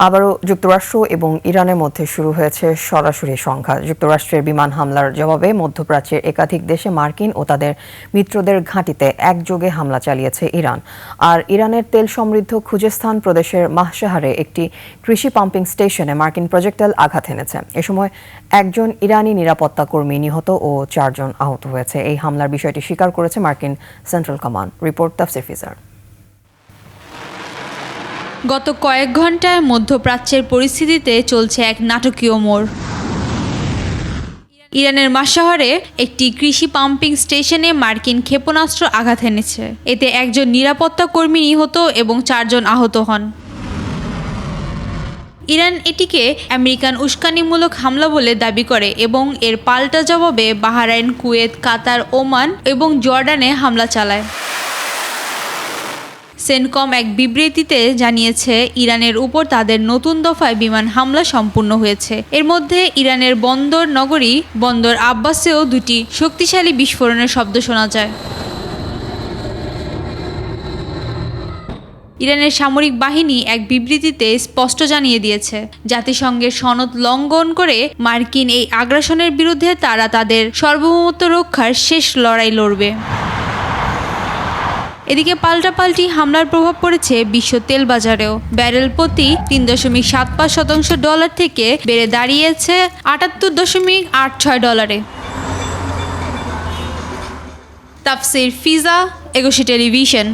আবারও যুক্তরাষ্ট্র এবং ইরানের মধ্যে শুরু হয়েছে সরাসরি সংঘাত। যুক্তরাষ্ট্রের বিমান হামলার জবাবে মধ্যপ্রাচ্যের একাধিক দেশে মার্কিন ও তাদের মিত্রদের ঘাঁটিতে একযোগে হামলা চালিয়েছে ইরান। আর ইরানের তেল সমৃদ্ধ খুজেস্তান প্রদেশের মাহশাহারে একটি কৃষি পাম্পিং স্টেশনে মার্কিন প্রজেক্টাইল আঘাত এনেছে। এ সময় একজন ইরানি নিরাপত্তা কর্মী নিহত ও 4 জন আহত হয়েছে। এই হামলার বিষয়টি স্বীকার করেছে মার্কিন সেন্ট্রাল কমান্ড। রিপোর্ট তাফসির ফিজার। গত কয়েক ঘন্টায় মধ্যপ্রাচ্যের পরিস্থিতিতে চলছে এক নাটকীয় মোড়। ইরানের মাশহারে একটি কৃষি পাম্পিং স্টেশনে মার্কিন ক্ষেপণাস্ত্র আঘাত এনেছে। এতে একজন নিরাপত্তা কর্মী নিহত এবং 4 জন আহত হন। ইরান এটিকে আমেরিকান উস্কানিমূলক হামলা বলে দাবি করে এবং এর পাল্টা জবাবে বাহরাইন, কুয়েত, কাতার, ওমান এবং জর্ডানে হামলা চালায়। সেন্টকম এক বিবৃতিতে জানিয়েছে, ইরানের উপর তাদের নতুন দফায় বিমান হামলা সম্পূর্ণ হয়েছে। এর মধ্যে ইরানের বন্দর নগরী বন্দর আব্বাসেও 2টি শক্তিশালী বিস্ফোরণের শব্দ শোনা যায়। ইরানের সামরিক বাহিনী এক বিবৃতিতে স্পষ্ট জানিয়ে দিয়েছে, জাতিসংঘের সনদ লঙ্ঘন করে মার্কিন এই আগ্রাসনের বিরুদ্ধে তারা তাদের সার্বভৌমত্ব রক্ষার শেষ লড়াই লড়বে। এদিকে পাল্টাপাল্টি হামলার প্রভাব পড়েছে বিশ্ব তেল বাজারেও। ব্যারেল প্রতি 3.75% ডলার থেকে বেড়ে দাঁড়িয়েছে 78.86 ডলারে। তাফসির ফিজা, একুশে টেলিভিশন।